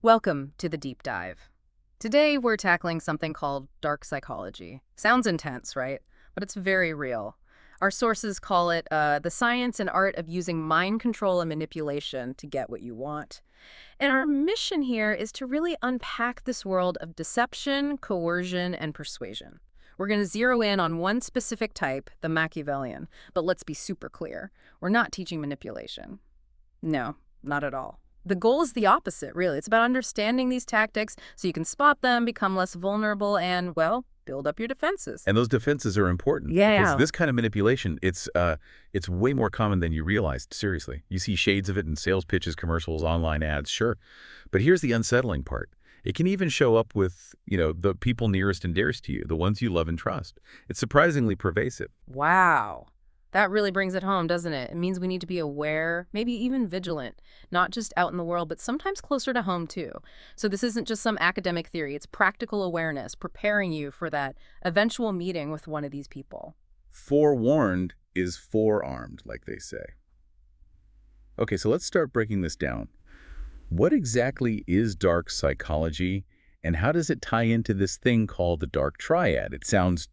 Welcome to the deep dive. Today we're tackling something called dark psychology. Sounds intense, right? But it's very real. Our sources call it the science and art of using mind control and manipulation to get what you want. And our mission here is to really unpack this world of deception, coercion, and persuasion. We're going to zero in on one specific type, the Machiavellian. But let's be super clear. We're not teaching manipulation. No, not at all. The goal is the opposite, really. It's about understanding these tactics so you can spot them, become less vulnerable, and, well, build up your defenses. And those defenses are important. Yeah. Because this kind of manipulation, it's way more common than you realized, seriously. You see shades of it in sales pitches, commercials, online ads, sure. But here's the unsettling part. It can even show up with, the people nearest and dearest to you, the ones you love and trust. It's surprisingly pervasive. Wow. That really brings it home, doesn't it? It means we need to be aware, maybe even vigilant, not just out in the world, but sometimes closer to home, too. So this isn't just some academic theory. It's practical awareness, preparing you for that eventual meeting with one of these people. Forewarned is forearmed, like they say. Okay, so let's start breaking this down. What exactly is dark psychology, and how does it tie into this thing called the dark triad? It sounds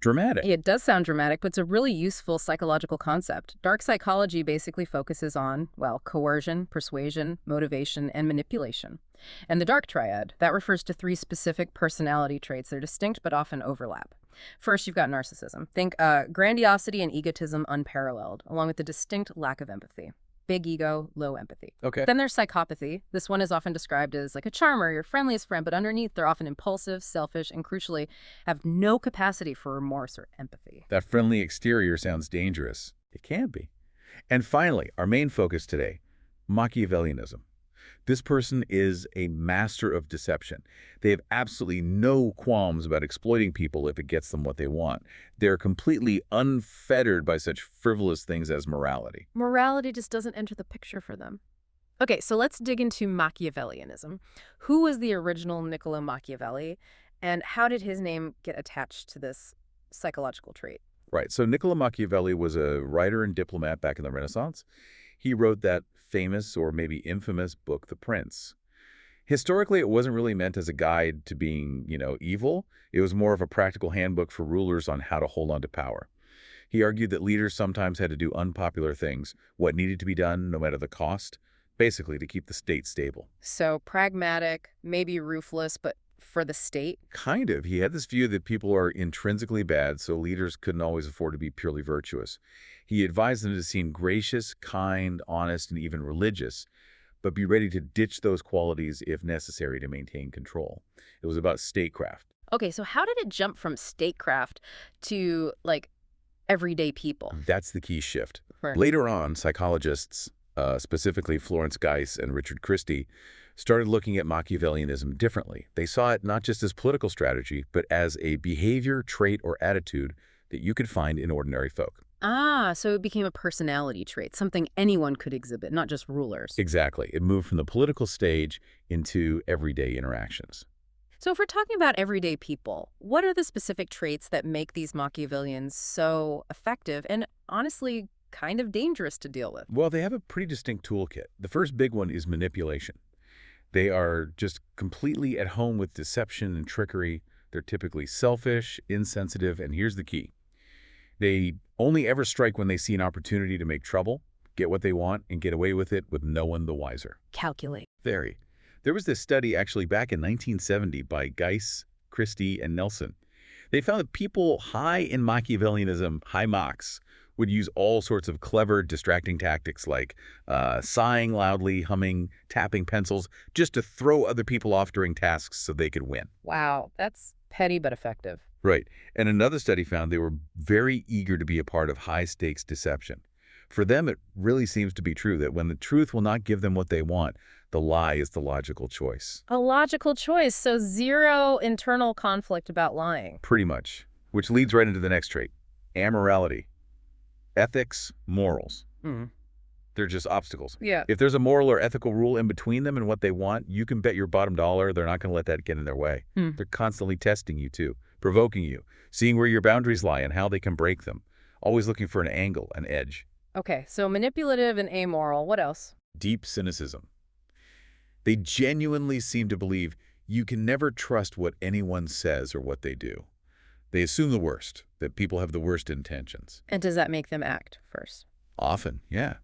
dramatic. It does sound dramatic, but it's a really useful psychological concept. Dark psychology basically focuses on, well, coercion, persuasion, motivation, and manipulation. And the dark triad, that refers to three specific personality traits. They're distinct but often overlap. First, you've got narcissism. Think grandiosity and egotism unparalleled, along with the distinct lack of empathy. Big ego, low empathy. Okay. Then there's psychopathy. This one is often described as like a charmer, your friendliest friend, but underneath they're often impulsive, selfish, and crucially have no capacity for remorse or empathy. That friendly exterior sounds dangerous. It can be. And finally, our main focus today, Machiavellianism. This person is a master of deception. They have absolutely no qualms about exploiting people if it gets them what they want. They're completely unfettered by such frivolous things as morality. Morality just doesn't enter the picture for them. Okay, so let's dig into Machiavellianism. Who was the original Niccolo Machiavelli, and how did his name get attached to this psychological trait? Right, so Niccolo Machiavelli was a writer and diplomat back in the Renaissance. He wrote that famous or maybe infamous book, The Prince. Historically, it wasn't really meant as a guide to being, evil. It was more of a practical handbook for rulers on how to hold on to power. He argued that leaders sometimes had to do unpopular things, what needed to be done no matter the cost, basically to keep the state stable. So pragmatic, maybe ruthless, but for the state? Kind of. He had this view that people are intrinsically bad, so leaders couldn't always afford to be purely virtuous. He advised them to seem gracious, kind, honest, and even religious, but be ready to ditch those qualities if necessary to maintain control. It was about statecraft. Okay, so how did it jump from statecraft to, like, everyday people? That's the key shift. Right. Later on, psychologists, specifically Florence Geis and Richard Christie, started looking at Machiavellianism differently. They saw it not just as political strategy, but as a behavior, trait, or attitude that you could find in ordinary folk. Ah, so it became a personality trait, something anyone could exhibit, not just rulers. Exactly. It moved from the political stage into everyday interactions. So if we're talking about everyday people, what are the specific traits that make these Machiavellians so effective and honestly kind of dangerous to deal with? Well, they have a pretty distinct toolkit. The first big one is manipulation. They are just completely at home with deception and trickery. They're typically selfish, insensitive, and here's the key. They only ever strike when they see an opportunity to make trouble, get what they want, and get away with it with no one the wiser. Calculate. Very. There was this study actually back in 1970 by Geis, Christie, and Nelson. They found that people high in Machiavellianism, high Machs, would use all sorts of clever, distracting tactics like sighing loudly, humming, tapping pencils, just to throw other people off during tasks so they could win. Wow, that's petty but effective. Right. And another study found they were very eager to be a part of high-stakes deception. For them, it really seems to be true that when the truth will not give them what they want, the lie is the logical choice. A logical choice, so zero internal conflict about lying. Pretty much. Which leads right into the next trait, amorality. Ethics, morals. They're just obstacles. Yeah. If there's a moral or ethical rule in between them and what they want, you can bet your bottom dollar they're not going to let that get in their way. They're constantly testing you, too, provoking you, seeing where your boundaries lie and how they can break them, always looking for an angle, an edge. Okay, so manipulative and amoral. What else? Deep cynicism. They genuinely seem to believe you can never trust what anyone says or what they do. They assume the worst, that people have the worst intentions. And does that make them act first? Often, yeah.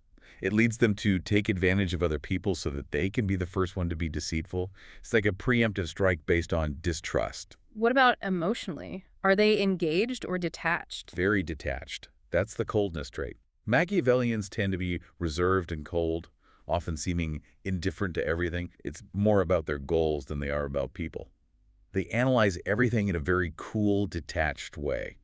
It leads them to take advantage of other people so that they can be the first one to be deceitful. It's like a preemptive strike based on distrust. What about emotionally? Are they engaged or detached? Very detached. That's the coldness trait. Machiavellians tend to be reserved and cold, often seeming indifferent to everything. It's more about their goals than they are about people. They analyze everything in a very cool, detached way.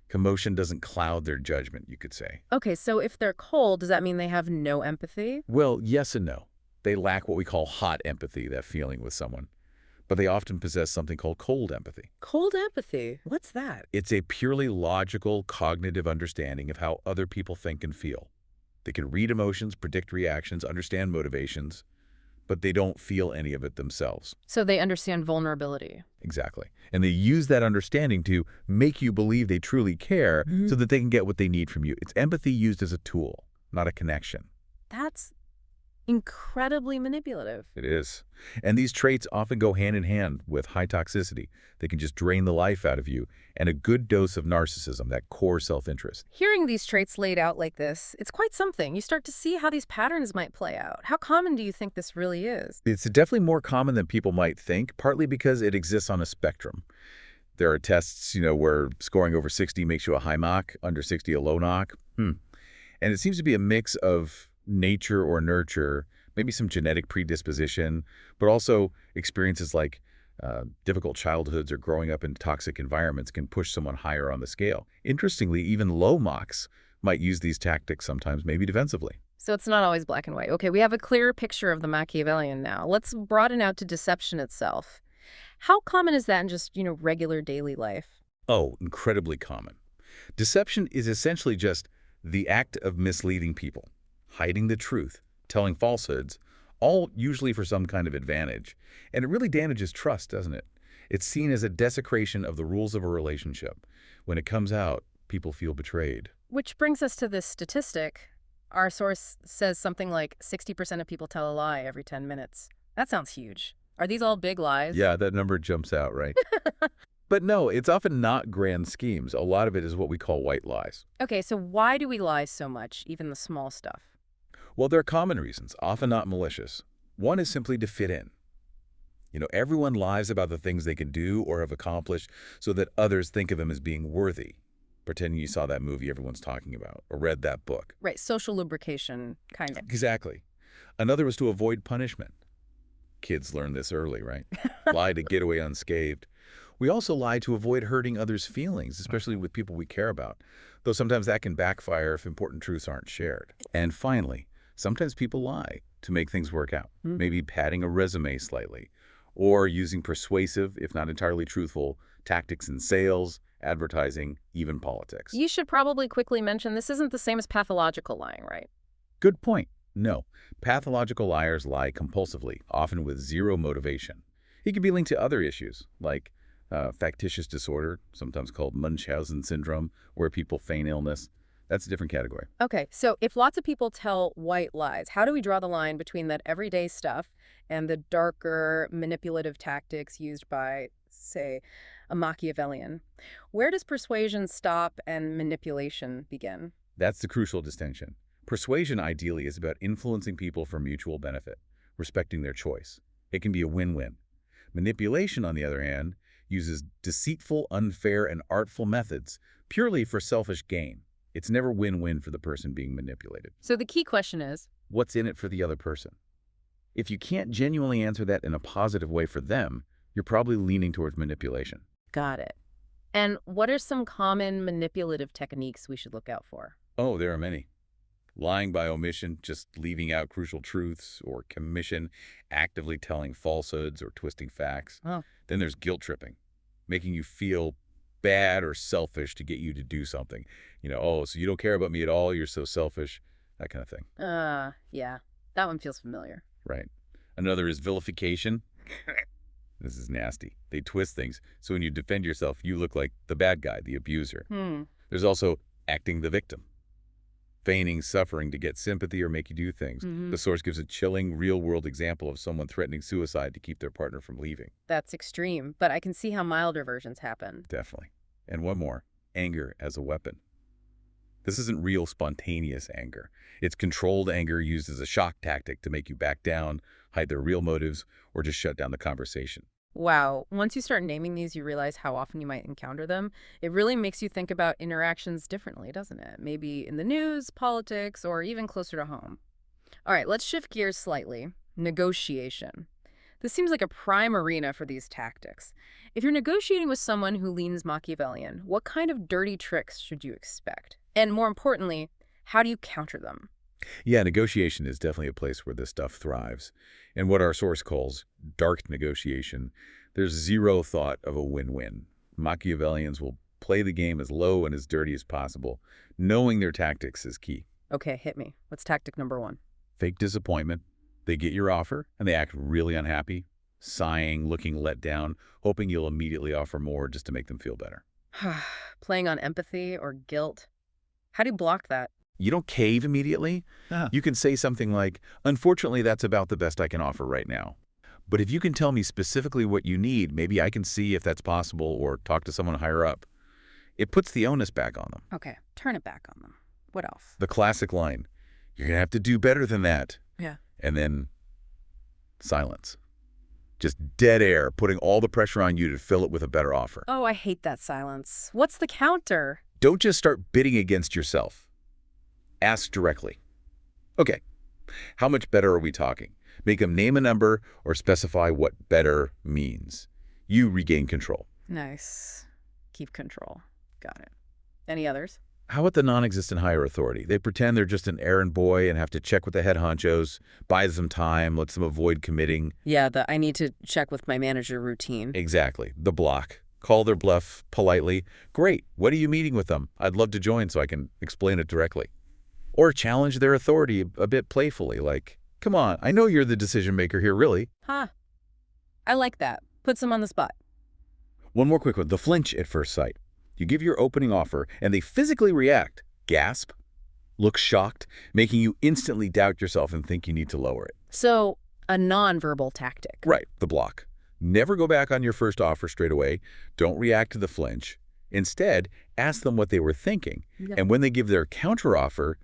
Commotion doesn't cloud their judgment, you could say. Okay, so if they're cold, does that mean they have no empathy? Well, yes and no. They lack what we call hot empathy, that feeling with someone. But they often possess something called cold empathy. Cold empathy? What's that? It's a purely logical, cognitive understanding of how other people think and feel. They can read emotions, predict reactions, understand motivations, but they don't feel any of it themselves. So they understand vulnerability. Exactly. And they use that understanding to make you believe they truly care so that they can get what they need from you. It's empathy used as a tool, not a connection. That's incredibly manipulative. It is. And these traits often go hand in hand with high toxicity. They can just drain the life out of you, and a good dose of narcissism, that core self-interest. Hearing these traits laid out like this, it's quite something. You start to see how these patterns might play out. How common do you think this really is? It's definitely more common than people might think, partly because it exists on a spectrum. There are tests, where scoring over 60 makes you a high knock, under 60 a low knock. And it seems to be a mix of nature or nurture, maybe some genetic predisposition, but also experiences like difficult childhoods or growing up in toxic environments can push someone higher on the scale. Interestingly, even low mocks might use these tactics sometimes, maybe defensively. So it's not always black and white. Okay, we have a clearer picture of the Machiavellian now. Let's broaden out to deception itself. How common is that in just, regular daily life? Oh, incredibly common. Deception is essentially just the act of misleading people, hiding the truth, telling falsehoods, all usually for some kind of advantage. And it really damages trust, doesn't it? It's seen as a desecration of the rules of a relationship. When it comes out, people feel betrayed. Which brings us to this statistic. Our source says something like 60% of people tell a lie every 10 minutes. That sounds huge. Are these all big lies? Yeah, that number jumps out, right? But no, it's often not grand schemes. A lot of it is what we call white lies. Okay, so why do we lie so much, even the small stuff? Well, there are common reasons, often not malicious. One is simply to fit in. Everyone lies about the things they can do or have accomplished so that others think of them as being worthy, pretending you saw that movie everyone's talking about or read that book. Right, social lubrication, kind of. Exactly. Another was to avoid punishment. Kids learn this early, right? Lie to get away unscathed. We also lie to avoid hurting others' feelings, especially with people we care about, though sometimes that can backfire if important truths aren't shared. And finally, sometimes people lie to make things work out, maybe padding a resume slightly, or using persuasive, if not entirely truthful, tactics in sales, advertising, even politics. You should probably quickly mention this isn't the same as pathological lying, right? Good point. No, pathological liars lie compulsively, often with zero motivation. It can be linked to other issues, like factitious disorder, sometimes called Munchausen syndrome, where people feign illness. That's a different category. Okay, so if lots of people tell white lies, how do we draw the line between that everyday stuff and the darker, manipulative tactics used by, say, a Machiavellian? Where does persuasion stop and manipulation begin? That's the crucial distinction. Persuasion, ideally, is about influencing people for mutual benefit, respecting their choice. It can be a win-win. Manipulation, on the other hand, uses deceitful, unfair, and artful methods purely for selfish gain. It's never win-win for the person being manipulated. So the key question is, what's in it for the other person? If you can't genuinely answer that in a positive way for them, you're probably leaning towards manipulation. got it. And what are some common manipulative techniques we should look out for? Oh, there are many. Lying by omission, just leaving out crucial truths, or commission, actively telling falsehoods or twisting facts. Oh. Then there's guilt tripping, making you feel bad or selfish to get you to do something. Oh, so you don't care about me at all, you're so selfish, that kind of thing. Yeah, that one feels familiar. Right. Another is vilification. This is nasty. They twist things, so when you defend yourself, you look like the bad guy, the abuser. There's also acting the victim. feigning suffering to get sympathy or make you do things. Hmm. The source gives a chilling, real-world example of someone threatening suicide to keep their partner from leaving. That's extreme, but I can see how milder versions happen. Definitely. And one more, anger as a weapon. This isn't real spontaneous anger. It's controlled anger used as a shock tactic to make you back down, hide their real motives, or just shut down the conversation. Wow, once you start naming these, you realize how often you might encounter them. It really makes you think about interactions differently, doesn't it? Maybe in the news, politics, or even closer to home. All right, let's shift gears slightly. Negotiation. This seems like a prime arena for these tactics. If you're negotiating with someone who leans Machiavellian, what kind of dirty tricks should you expect? And more importantly, how do you counter them? Yeah, negotiation is definitely a place where this stuff thrives. And what our source calls dark negotiation, there's zero thought of a win-win. Machiavellians will play the game as low and as dirty as possible. Knowing their tactics is key. Okay, hit me. What's tactic number one? Fake disappointment. They get your offer, and they act really unhappy, sighing, looking let down, hoping you'll immediately offer more just to make them feel better. Playing on empathy or guilt. How do you block that? You don't cave immediately. You can say something like, "Unfortunately, that's about the best I can offer right now. But if you can tell me specifically what you need, maybe I can see if that's possible or talk to someone higher up." It puts the onus back on them. Okay, turn it back on them. What else? The classic line, "You're going to have to do better than that." Yeah. And then silence. Just dead air, putting all the pressure on you to fill it with a better offer. Oh, I hate that silence. What's the counter? Don't just start bidding against yourself. Ask directly. Okay, how much better are we talking? Make them name a number or specify what better means. You regain control. Nice. Keep control. Got it. Any others? How about the non-existent higher authority? They pretend they're just an errand boy and have to check with the head honchos, buys them time, lets them avoid committing. Yeah, the I need to check with my manager routine. Exactly. The block. Call their bluff politely. Great. What are you meeting with them? I'd love to join so I can explain it directly. Or challenge their authority a bit playfully, like, "Come on, I know you're the decision maker here, really." Huh. I like that. Puts them on the spot. One more quick one. The flinch at first sight. You give your opening offer, and they physically react, gasp, look shocked, making you instantly doubt yourself and think you need to lower it. So, a nonverbal tactic. Right, the block. Never go back on your first offer straight away. Don't react to the flinch. Instead, ask them what they were thinking. Yep. And when they give their counteroffer,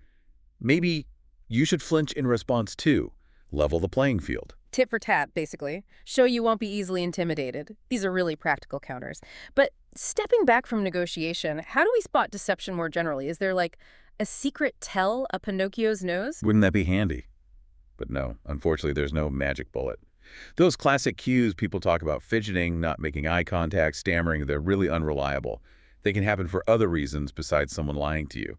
maybe you should flinch in response too. Level the playing field. Tit for tat, basically. Show you won't be easily intimidated. These are really practical counters. But stepping back from negotiation, how do we spot deception more generally? Is there like a secret tell up Pinocchio's nose? Wouldn't that be handy? But no, unfortunately, there's no magic bullet. Those classic cues people talk about, fidgeting, not making eye contact, stammering, they're really unreliable. They can happen for other reasons besides someone lying to you.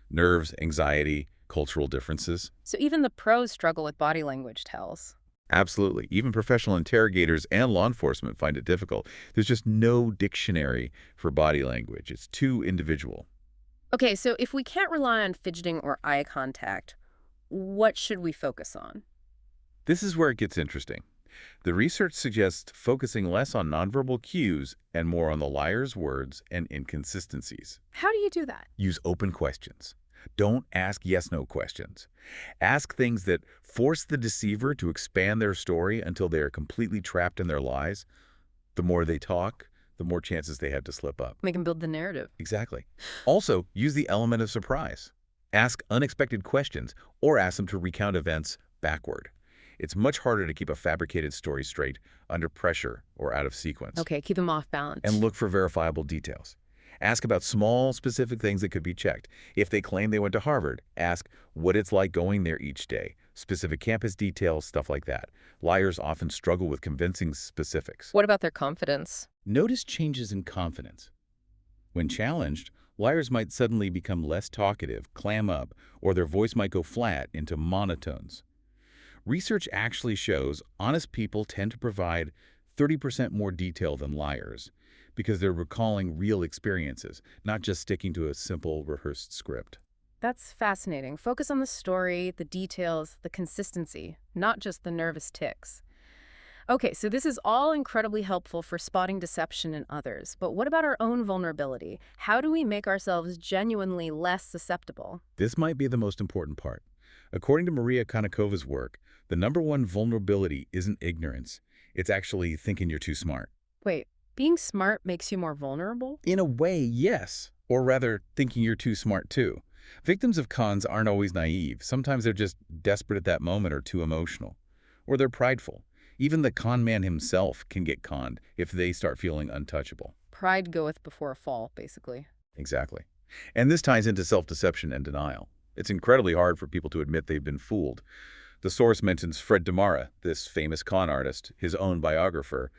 Nerves, anxiety, cultural differences. So even the pros struggle with body language tells. Absolutely. Even professional interrogators and law enforcement find it difficult. There's just no dictionary for body language. It's too individual. Okay, so if we can't rely on fidgeting or eye contact, what should we focus on? This is where it gets interesting. The research suggests focusing less on nonverbal cues and more on the liar's words and inconsistencies. How do you do that? Use open questions. Don't ask yes-no questions. Ask things that force the deceiver to expand their story until they are completely trapped in their lies. The more they talk, the more chances they have to slip up. Make them build the narrative. Exactly. Also, use the element of surprise. Ask unexpected questions or ask them to recount events backward. It's much harder to keep a fabricated story straight under pressure or out of sequence. Okay, keep them off balance. And look for verifiable details. Ask about small, specific things that could be checked. If they claim they went to Harvard, ask what it's like going there each day. Specific campus details, stuff like that. Liars often struggle with convincing specifics. What about their confidence? Notice changes in confidence. When challenged, liars might suddenly become less talkative, clam up, or their voice might go flat into monotones. Research actually shows honest people tend to provide 30% more detail than liars because they're recalling real experiences, not just sticking to a simple rehearsed script. That's fascinating. Focus on the story, the details, the consistency, not just the nervous tics. Okay, so this is all incredibly helpful for spotting deception in others. But what about our own vulnerability? How do we make ourselves genuinely less susceptible? This might be the most important part. According to Maria Konikova's work, the number one vulnerability isn't ignorance. It's actually thinking you're too smart. Wait, being smart makes you more vulnerable? In a way, yes. Or rather, thinking you're too smart too. Victims of cons aren't always naive. Sometimes they're just desperate at that moment or too emotional. Or they're prideful. Even the con man himself can get conned if they start feeling untouchable. Pride goeth before a fall, basically. Exactly. And this ties into self-deception and denial. It's incredibly hard for people to admit they've been fooled. The source mentions Fred DeMara, this famous con artist, his own biographer,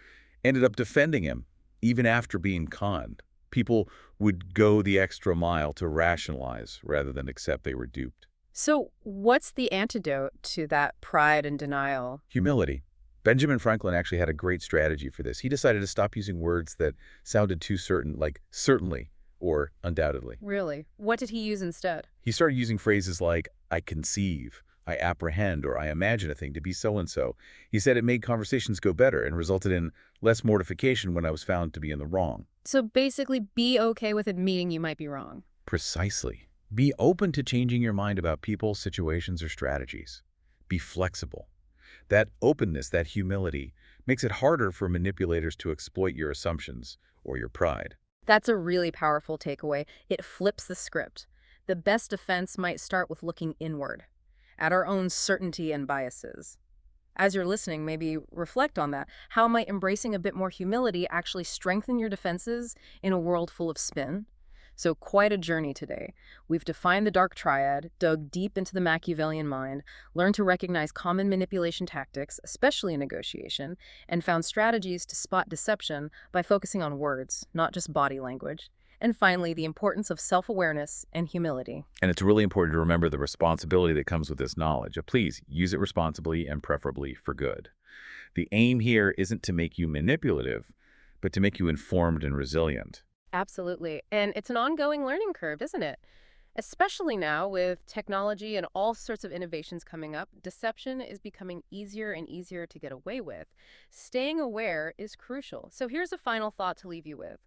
ended up defending him even after being conned. People would go the extra mile to rationalize rather than accept they were duped. So, what's the antidote to that pride and denial? Humility. Benjamin Franklin actually had a great strategy for this. He decided to stop using words that sounded too certain, like certainly or undoubtedly. Really? What did he use instead? He started using phrases like, I conceive, I apprehend, or I imagine a thing to be so-and-so. He said it made conversations go better and resulted in less mortification when I was found to be in the wrong. So basically, be okay with admitting you might be wrong. Precisely. Be open to changing your mind about people, situations, or strategies. Be flexible. That openness, that humility, makes it harder for manipulators to exploit your assumptions or your pride. That's a really powerful takeaway. It flips the script. The best defense might start with looking inward, at our own certainty and biases. As you're listening, maybe reflect on that. How might embracing a bit more humility actually strengthen your defenses in a world full of spin? So quite a journey today. We've defined the dark triad, dug deep into the Machiavellian mind, learned to recognize common manipulation tactics, especially in negotiation, and found strategies to spot deception by focusing on words, not just body language. And finally, the importance of self-awareness and humility. And it's really important to remember the responsibility that comes with this knowledge. Please use it responsibly and preferably for good. The aim here isn't to make you manipulative, but to make you informed and resilient. Absolutely. And it's an ongoing learning curve, isn't it? Especially now with technology and all sorts of innovations coming up, deception is becoming easier and easier to get away with. Staying aware is crucial. So here's a final thought to leave you with.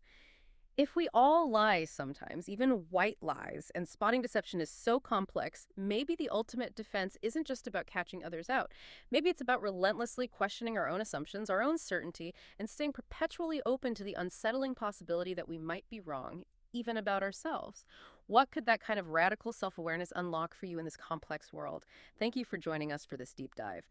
If we all lie sometimes, even white lies, and spotting deception is so complex, maybe the ultimate defense isn't just about catching others out. Maybe it's about relentlessly questioning our own assumptions, our own certainty, and staying perpetually open to the unsettling possibility that we might be wrong, even about ourselves. What could that kind of radical self-awareness unlock for you in this complex world? Thank you for joining us for this deep dive.